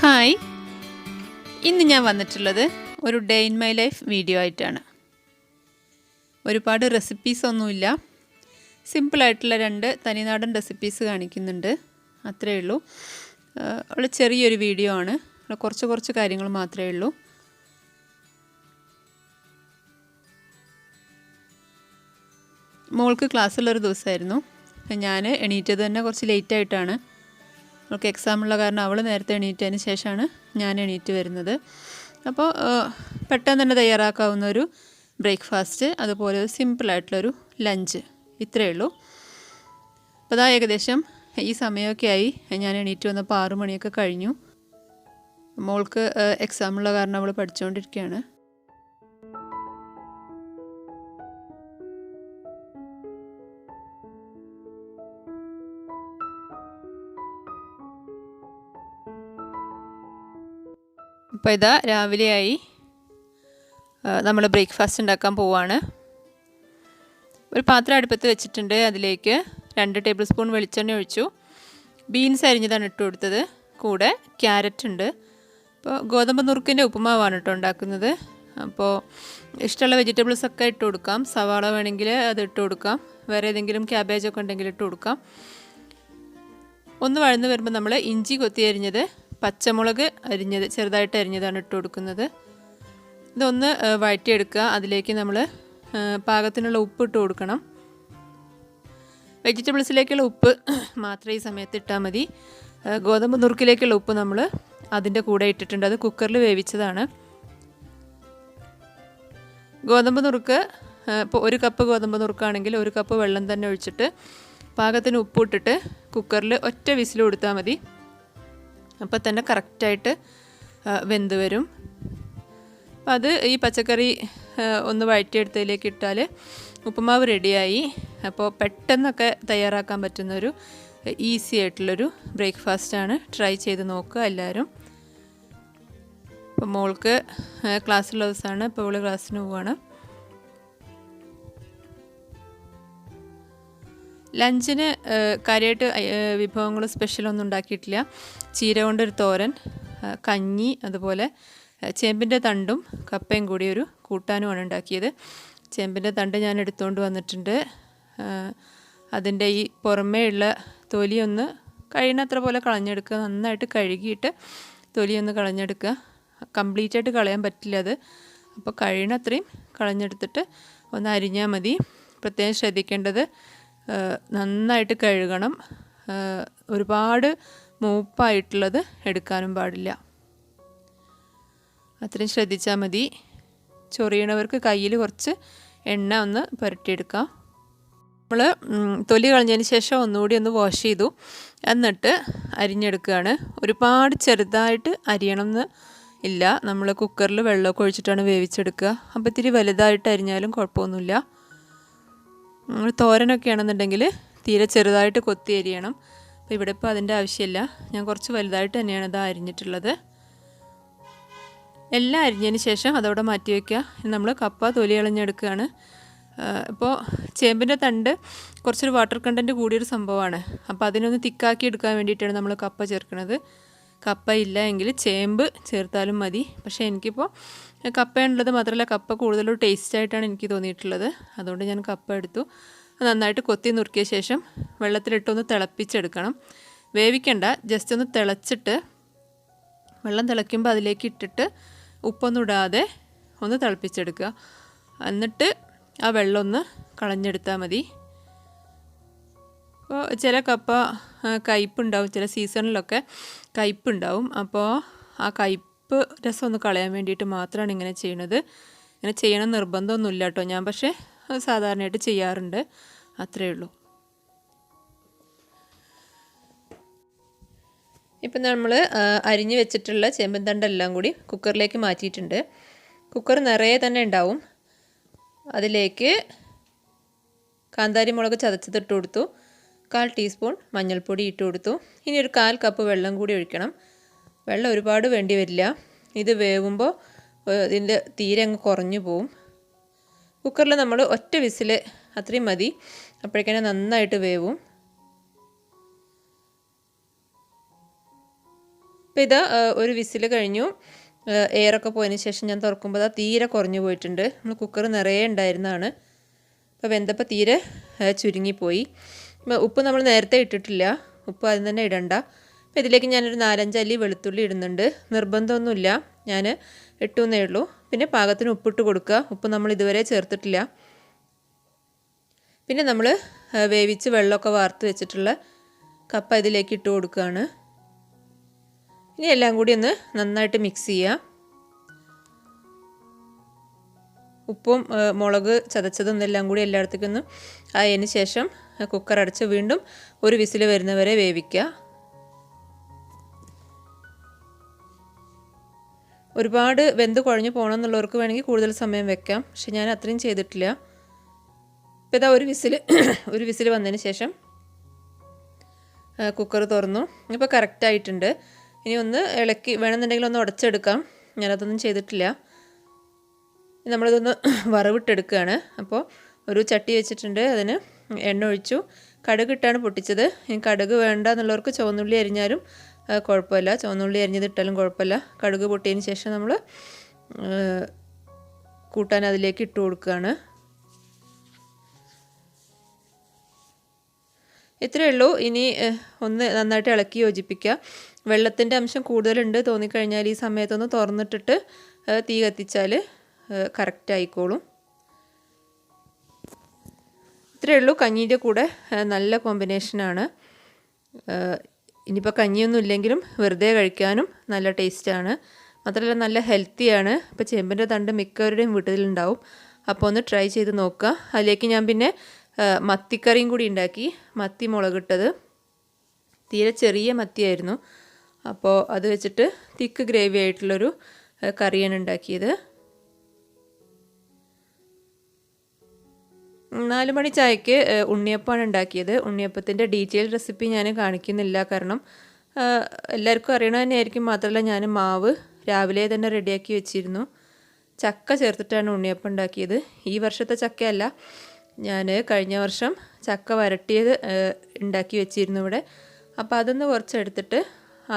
Hi, ഇന്ന് ഞാൻ വന്നിട്ടുള്ളത് ഒരു day in my life video ആയിട്ടാണ്. ഒരുപാട് റെസിപ്പീസ് ഒന്നുമില്ല, സിമ്പിളായിട്ടുള്ള 2 തനിനാടൻ റെസിപ്പീസ് കാണിക്കുന്നുണ്ട്, അത്രയേ ഉള്ളൂ. ഉള്ള ചെറിയൊരു വീഡിയോ ആണ്, കുറച്ച് കാര്യങ്ങൾ മാത്രമേ ഉള്ളൂ. മോൾക്ക് ക്ലാസ്സുള്ളൊരു ദിവസമായിരുന്നു. ഞാൻ എണീറ്റത് തന്നെ കുറച്ച് ലേറ്റായിട്ടാണ്. അവൾക്ക് എക്സാമുള്ള കാരണം അവൾ നേരത്തെ എണീറ്റതിന് ശേഷമാണ് ഞാൻ എണീറ്റ് വരുന്നത്. അപ്പോൾ പെട്ടെന്ന് തന്നെ തയ്യാറാക്കാവുന്ന ഒരു ബ്രേക്ക്ഫാസ്റ്റ്, അതുപോലെ ഒരു സിമ്പിളായിട്ടുള്ളൊരു ലഞ്ച്, ഇത്രയേ ഉള്ളൂ. അപ്പോൾ അതാ ഏകദേശം ഈ സമയമൊക്കെ ആയി. ഞാൻ എണീറ്റ് വന്നപ്പോൾ 6 മണിയൊക്കെ കഴിഞ്ഞു. മോൾക്ക് എക്സാമുള്ള കാരണം അവൾ പഠിച്ചുകൊണ്ടിരിക്കുകയാണ്. അപ്പോൾ ഇതാ രാവിലെയായി, നമ്മൾ ബ്രേക്ക്ഫാസ്റ്റ് ഉണ്ടാക്കാൻ പോവുകയാണ്. ഒരു പാത്രം അടുപ്പത്ത് വെച്ചിട്ടുണ്ട്, അതിലേക്ക് 2 ടേബിൾ സ്പൂൺ വെളിച്ചെണ്ണ ഒഴിച്ചു. ബീൻസ് അരിഞ്ഞതാണ് ഇട്ട് കൊടുത്തത്, കൂടെ ക്യാരറ്റ് ഉണ്ട്. അപ്പോൾ ഗോതമ്പ് നുറുക്കിൻ്റെ ഉപ്പുമാവാണ് കേട്ടോ ഉണ്ടാക്കുന്നത്. അപ്പോൾ ഇഷ്ടമുള്ള വെജിറ്റബിൾസൊക്കെ ഇട്ട് കൊടുക്കാം. സവാള വേണമെങ്കിൽ അത് ഇട്ട് കൊടുക്കാം, വേറെ ഏതെങ്കിലും ക്യാബേജൊക്കെ ഉണ്ടെങ്കിൽ ഇട്ട് കൊടുക്കാം. ഒന്ന് വഴന്ന് വരുമ്പോൾ നമ്മൾ ഇഞ്ചി കൊത്തി അരിഞ്ഞത്, പച്ചമുളക് അരിഞ്ഞത്, ചെറുതായിട്ട് അരിഞ്ഞതാണ് ഇട്ട് കൊടുക്കുന്നത്. ഇതൊന്ന് വഴറ്റിയെടുക്കുക. അതിലേക്ക് നമ്മൾ പാകത്തിനുള്ള ഉപ്പ് ഇട്ട് കൊടുക്കണം. വെജിറ്റബിൾസിലേക്കുള്ള ഉപ്പ് മാത്രമേ ഈ സമയത്ത് ഇട്ടാൽ മതി. ഗോതമ്പ് നുറുക്കിലേക്കുള്ള ഉപ്പ് നമ്മൾ അതിൻ്റെ കൂടെ ഇട്ടിട്ടുണ്ട്, അത് കുക്കറിൽ വേവിച്ചതാണ്. ഗോതമ്പ് നുറുക്ക് ഇപ്പോൾ 1 കപ്പ് ഗോതമ്പ് നുറുക്കാണെങ്കിൽ 1 കപ്പ് വെള്ളം തന്നെ ഒഴിച്ചിട്ട് പാകത്തിന് ഉപ്പ് ഇട്ടിട്ട് കുക്കറിൽ ഒറ്റ വിസിൽ കൊടുത്താൽ മതി. അപ്പോൾ തന്നെ കറക്റ്റായിട്ട് വെന്ത് വരും. അപ്പോൾ അത് ഈ പച്ചക്കറി ഒന്ന് വഴറ്റിയെടുത്തതിലേക്ക് ഇട്ടാൽ ഉപ്പുമാവ് റെഡിയായി. അപ്പോൾ പെട്ടെന്നൊക്കെ തയ്യാറാക്കാൻ പറ്റുന്നൊരു ഈസി ആയിട്ടുള്ളൊരു ബ്രേക്ക്ഫാസ്റ്റാണ്. ട്രൈ ചെയ്ത് നോക്കുക എല്ലാവരും. അപ്പോൾ മോൾക്ക് ക്ലാസ്സുള്ള ദിവസമാണ്, ഇപ്പോൾ അവൾ ക്ലാസ്സിന് പോവുകയാണ്. ലഞ്ചിന് കാര്യമായിട്ട് വിഭവങ്ങൾ സ്പെഷ്യലൊന്നും ഉണ്ടാക്കിയിട്ടില്ല. ചീര കൊണ്ടൊരു തോരൻ, കഞ്ഞി, അതുപോലെ ചേമ്പിൻ്റെ തണ്ടും കപ്പയും കൂടി ഒരു കൂട്ടാനുമാണ് ഉണ്ടാക്കിയത്. ചേമ്പിൻ്റെ തണ്ട് ഞാൻ എടുത്തുകൊണ്ട് വന്നിട്ടുണ്ട്. അതിൻ്റെ ഈ പുറമേ ഉള്ള തൊലിയൊന്ന് കഴിയുന്നത്ര പോലെ കളഞ്ഞെടുക്കുക. നന്നായിട്ട് കഴുകിയിട്ട് തൊലിയൊന്ന് കളഞ്ഞെടുക്കുക. കംപ്ലീറ്റായിട്ട് കളയാൻ പറ്റില്ല അത്. അപ്പോൾ കഴിയുന്നത്രയും കളഞ്ഞെടുത്തിട്ട് ഒന്ന് അരിഞ്ഞാൽ മതി. പ്രത്യേകം ശ്രദ്ധിക്കേണ്ടത്, നന്നായിട്ട് കഴുകണം. ഒരുപാട് മൂപ്പായിട്ടുള്ളത് എടുക്കാനും പാടില്ല. അത്രയും ശ്രദ്ധിച്ചാൽ മതി. ചൊറിയണവർക്ക് കയ്യിൽ കുറച്ച് എണ്ണ ഒന്ന് പുരട്ടിയെടുക്കാം. നമ്മൾ തൊലി കളഞ്ഞതിന് ശേഷം ഒന്നുകൂടി ഒന്ന് വാഷ് ചെയ്തു, എന്നിട്ട് അരിഞ്ഞെടുക്കുകയാണ്. ഒരുപാട് ചെറുതായിട്ട് അരിയണം എന്ന് ഇല്ല. നമ്മൾ കുക്കറിൽ വെള്ളമൊക്കെ ഒഴിച്ചിട്ടാണ് വേവിച്ചെടുക്കുക. അപ്പോൾ ഇത്തിരി വലുതായിട്ട് അരിഞ്ഞാലും കുഴപ്പമൊന്നുമില്ല. തോരനൊക്കെ ആണെന്നുണ്ടെങ്കിൽ തീരെ ചെറുതായിട്ട് കൊത്തി അരിയണം. അപ്പോൾ ഇവിടെ ഇപ്പോൾ അതിൻ്റെ ആവശ്യമില്ല. ഞാൻ കുറച്ച് വലുതായിട്ട് തന്നെയാണ് ഇത് അരിഞ്ഞിട്ടുള്ളത്. എല്ലാം അരിഞ്ഞതിന് ശേഷം അതവിടെ മാറ്റി വയ്ക്കുക. നമ്മൾ കപ്പ തൊലി കളഞ്ഞെടുക്കുകയാണ്. ഇപ്പോൾ ചേമ്പിൻ്റെ തണ്ട് കുറച്ചൊരു വാട്ടർ കണ്ടൻറ്റ് കൂടിയൊരു സംഭവമാണ്. അപ്പോൾ അതിനൊന്ന് തിക്കാക്കി എടുക്കാൻ വേണ്ടിയിട്ടാണ് നമ്മൾ കപ്പ ചേർക്കുന്നത്. കപ്പ ഇല്ല എങ്കിൽ ചേമ്പ് ചേർത്താലും മതി. പക്ഷേ എനിക്കിപ്പോൾ കപ്പയുള്ളത് മാത്രമല്ല, കപ്പ കൂടുതലൊരു ടേസ്റ്റായിട്ടാണ് എനിക്ക് തോന്നിയിട്ടുള്ളത്. അതുകൊണ്ട് ഞാൻ കപ്പ എടുത്തു. നന്നായിട്ട് കൊത്തി നുറുക്കിയ ശേഷം വെള്ളത്തിലിട്ടൊന്ന് തിളപ്പിച്ചെടുക്കണം. വേവിക്കണ്ട, ജസ്റ്റ് ഒന്ന് തിളച്ചിട്ട് വെള്ളം തിളയ്ക്കുമ്പോൾ അതിലേക്ക് ഇട്ടിട്ട് ഉപ്പൊന്നും ഇടാതെ ഒന്ന് തിളപ്പിച്ചെടുക്കുക. എന്നിട്ട് ആ വെള്ളം ഒന്ന് കളഞ്ഞെടുത്താൽ മതി. അപ്പോൾ ചില കപ്പ കയ്പ്പുണ്ടാവും, ചില സീസണിലൊക്കെ കയ്പ്പുണ്ടാവും. അപ്പോൾ ആ കയ്പ്പ് രസം ഒന്ന് കളയാൻ വേണ്ടിയിട്ട് മാത്രമാണ് ഇങ്ങനെ ചെയ്യണത്. ഇങ്ങനെ ചെയ്യണം നിർബന്ധമൊന്നുമില്ല കേട്ടോ. ഞാൻ പക്ഷേ സാധാരണയായിട്ട് ചെയ്യാറുണ്ട്, അത്രയേ ഉള്ളൂ. ഇപ്പം നമ്മൾ അരിഞ്ഞ് വെച്ചിട്ടുള്ള ചേമ്പൻ തണ്ടെല്ലാം കൂടി കുക്കറിലേക്ക് മാറ്റിയിട്ടുണ്ട്. കുക്കർ നിറയെ തന്നെ ഉണ്ടാവും. അതിലേക്ക് കാന്താരി മുളക് ചതച്ചതിട്ട് കൊടുത്തു, 1/4 ടീസ്പൂൺ മഞ്ഞൾപ്പൊടി ഇട്ട് കൊടുത്തു. ഇനി ഒരു 1/4 കപ്പ് വെള്ളം കൂടി ഒഴിക്കണം. വെള്ളം ഒരുപാട് വേണ്ടി വരില്ല. ഇത് വേവുമ്പോൾ ഇതിൻ്റെ തീരെ അങ്ങ് കുറഞ്ഞു പോവും. കുക്കറിൽ നമ്മൾ ഒറ്റ വിസിൽ അത്രയും മതി, അപ്പോഴേക്കന്നെ നന്നായിട്ട് വേവും. അപ്പോൾ ഇത് ഒരു വിസിൽ കഴിഞ്ഞു. എയറൊക്കെ പോയതിന് ശേഷം ഞാൻ തുറക്കുമ്പോൾ തീരെ കുറഞ്ഞു പോയിട്ടുണ്ട്. നമ്മൾ കുക്കർ നിറയെ ഉണ്ടായിരുന്നതാണ്. അപ്പോൾ വെന്തപ്പോൾ തീരെ ചുരുങ്ങിപ്പോയി. ഉപ്പ് നമ്മൾ നേരത്തെ ഇട്ടിട്ടില്ല, ഉപ്പ് അതിൽ തന്നെ ഇടണ്ട. അപ്പോൾ ഇതിലേക്ക് ഞാനൊരു 4-5 അല്ലി വെളുത്തുള്ളി ഇടുന്നുണ്ട്. നിർബന്ധമൊന്നുമില്ല, ഞാൻ ഇട്ടുന്നേ ഉള്ളൂ. പിന്നെ പാകത്തിന് ഉപ്പിട്ട് കൊടുക്കുക. ഉപ്പ് നമ്മൾ ഇതുവരെ ചേർത്തിട്ടില്ല. പിന്നെ നമ്മൾ വേവിച്ച് വെള്ളമൊക്കെ വാർത്ത് വെച്ചിട്ടുള്ള കപ്പ ഇതിലേക്ക് ഇട്ട് കൊടുക്കുകയാണ്. ഇനി എല്ലാം കൂടി ഒന്ന് നന്നായിട്ട് മിക്സ് ചെയ്യുക. ഉപ്പും മുളക് ചതച്ചതും എല്ലാം കൂടി എല്ലായിടത്തേക്കും ഒന്ന് ആയതിന് ശേഷം കുക്കർ അടച്ച് വീണ്ടും ഒരു വിസിൽ വരുന്നവരെ വേവിക്കുക. ഒരുപാട് വെന്ത് കുഴഞ്ഞു പോകണം എന്നുള്ളവർക്ക് വേണമെങ്കിൽ കൂടുതൽ സമയം വെക്കാം. പക്ഷെ ഞാൻ അത്രയും ചെയ്തിട്ടില്ല. ഇപ്പോൾ ഇതാ ഒരു വിസിൽ വന്നതിന് ശേഷം കുക്കർ തുറന്നു. ഇപ്പോൾ കറക്റ്റായിട്ടുണ്ട്. ഇനി ഒന്ന് ഇളക്കി വേണമെന്നുണ്ടെങ്കിൽ ഒന്ന് ഉടച്ചെടുക്കാം. ഞാനതൊന്നും ചെയ്തിട്ടില്ല. നമ്മളിതൊന്ന് വറവിട്ടെടുക്കുകയാണ്. അപ്പോൾ ഒരു ചട്ടി വെച്ചിട്ടുണ്ട്, അതിന് എണ്ണ ഒഴിച്ചു. കടുക് ഇട്ടാണ് പൊട്ടിച്ചത്. ഇനി കടുക് വേണ്ട എന്നുള്ളവർക്ക് ചുവന്നുള്ളി അരിഞ്ഞാലും കുഴപ്പമില്ല, ചുവന്നുള്ളി അരിഞ്ഞതിട്ടാലും കുഴപ്പമില്ല. കടുക് പൊട്ടിയതിന് ശേഷം നമ്മൾ കൂട്ടാൻ അതിലേക്ക് ഇട്ട് കൊടുക്കുകയാണ്. ഇത്രയേ ഉള്ളൂ. ഇനി ഒന്ന് നന്നായിട്ട് ഇളക്കി യോജിപ്പിക്കുക. വെള്ളത്തിൻ്റെ അംശം കൂടുതലുണ്ട് തോന്നിക്കഴിഞ്ഞാൽ ഈ സമയത്തൊന്ന് തുറന്നിട്ടിട്ട് തീ കത്തിച്ചാൽ കറക്റ്റ് ആയിക്കോളും. ഇത്രയേ ഉള്ളൂ. കഞ്ഞീൻ്റെ കൂടെ നല്ല കോമ്പിനേഷനാണ്. ഇനിയിപ്പോൾ കഞ്ഞിയൊന്നും ഇല്ലെങ്കിലും വെറുതെ കഴിക്കാനും നല്ല ടേസ്റ്റാണ്. മാത്രമല്ല നല്ല ഹെൽത്തിയാണ്. ഇപ്പോൾ ചേമ്പിൻ്റെ തണ്ട് മിക്കവരുടെയും വീട്ടിലുണ്ടാവും. അപ്പോൾ ഒന്ന് ട്രൈ ചെയ്ത് നോക്കുക. അതിലേക്ക് ഞാൻ പിന്നെ മത്തിക്കറിയും കൂടി ഉണ്ടാക്കി. മത്തി മുളകിട്ടത്, തീരെ ചെറിയ മത്തിയായിരുന്നു. അപ്പോൾ അത് വെച്ചിട്ട് തിക്ക് ഗ്രേവി ആയിട്ടുള്ളൊരു കറിയാണ് ഉണ്ടാക്കിയത്. 4 മണി ചായക്ക് ഉണ്ണിയപ്പമാണ് ഉണ്ടാക്കിയത്. ഉണ്ണിയപ്പത്തിൻ്റെ ഡീറ്റെയിൽ റെസിപ്പി ഞാൻ കാണിക്കുന്നില്ല, കാരണം എല്ലാവർക്കും അറിയണത് തന്നെയായിരിക്കും. മാത്രമല്ല ഞാൻ മാവ് രാവിലെ തന്നെ റെഡിയാക്കി വെച്ചിരുന്നു. ചക്ക ചേർത്തിട്ടാണ് ഉണ്ണിയപ്പം ഉണ്ടാക്കിയത്. ഈ വർഷത്തെ ചക്കയല്ല, ഞാൻ കഴിഞ്ഞ വർഷം ചക്ക വരട്ടിയത് ഉണ്ടാക്കി വെച്ചിരുന്നു ഇവിടെ. അപ്പോൾ അതൊന്ന് കുറച്ചെടുത്തിട്ട്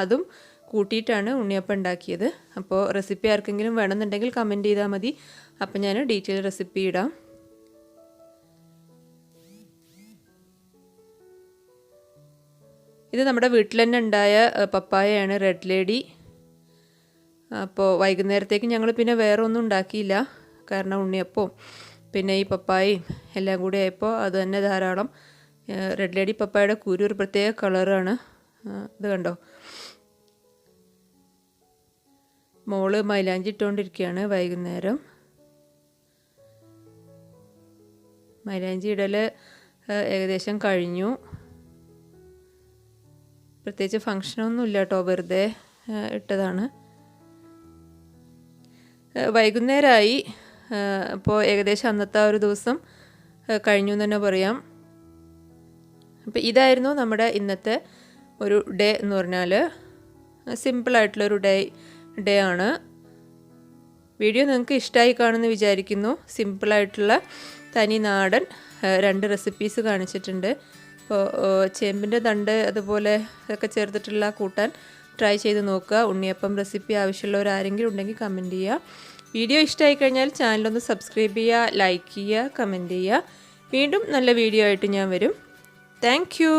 അതും കൂട്ടിയിട്ടാണ് ഉണ്ണിയപ്പം ഉണ്ടാക്കിയത്. അപ്പോൾ റെസിപ്പി ആർക്കെങ്കിലും വേണമെന്നുണ്ടെങ്കിൽ കമൻറ്റ് ചെയ്താൽ മതി. അപ്പോൾ ഞാൻ ഡീറ്റെയിൽ റെസിപ്പി ഇടാം. ഇത് നമ്മുടെ വീട്ടിൽ തന്നെ ഉണ്ടായ പപ്പായയാണ്, റെഡ് ലേഡി. അപ്പോൾ വൈകുന്നേരത്തേക്ക് ഞങ്ങൾ പിന്നെ വേറെ ഒന്നും ഉണ്ടാക്കിയില്ല, കാരണം ഉണ്ണിയപ്പവും പിന്നെ ഈ പപ്പായയും എല്ലാം കൂടി ആയപ്പോൾ അത് തന്നെ ധാരാളം. റെഡ് ലേഡി പപ്പായയുടെ കുരു ഒരു പ്രത്യേക കളറാണ്. ഇത് കണ്ടോ, മോള് മൈലാഞ്ചി ഇട്ടുകൊണ്ടിരിക്കുകയാണ് വൈകുന്നേരം. മൈലാഞ്ചി ഇടൽ ഏകദേശം കഴിഞ്ഞു. പ്രത്യേകിച്ച് ഫങ്ഷനൊന്നും ഇല്ല കേട്ടോ, വെറുതെ ഇട്ടതാണ്. വൈകുന്നേരമായി. അപ്പോൾ ഏകദേശം അന്നത്തെ ഒരു ദിവസം കഴിഞ്ഞു എന്ന് തന്നെ പറയാം. അപ്പോൾ ഇതായിരുന്നു നമ്മുടെ ഇന്നത്തെ ഒരു ഡേ എന്ന് പറഞ്ഞാൽ. സിമ്പിളായിട്ടുള്ളൊരു ഡേ ആണ്. വീഡിയോ നിങ്ങൾക്ക് ഇഷ്ടമായി കാണുമെന്ന് വിചാരിക്കുന്നു. സിമ്പിളായിട്ടുള്ള തനി നാടൻ 2 റെസിപ്പീസ് കാണിച്ചിട്ടുണ്ട്. അപ്പോൾ ചേമ്പിൻ്റെ തണ്ട് അതുപോലെ ഇതൊക്കെ ചേർത്തിട്ടുള്ള കൂട്ടാൻ ട്രൈ ചെയ്ത് നോക്കുക. ഉണ്ണിയപ്പം റെസിപ്പി ആവശ്യമുള്ളവർ ആരെങ്കിലും ഉണ്ടെങ്കിൽ കമൻറ്റ് ചെയ്യുക. വീഡിയോ ഇഷ്ടമായി കഴിഞ്ഞാൽ ചാനലൊന്ന് സബ്സ്ക്രൈബ് ചെയ്യുക, ലൈക്ക് ചെയ്യുക, കമൻറ്റ് ചെയ്യുക. വീണ്ടും നല്ല വീഡിയോ ആയിട്ട് ഞാൻ വരും. Thank you.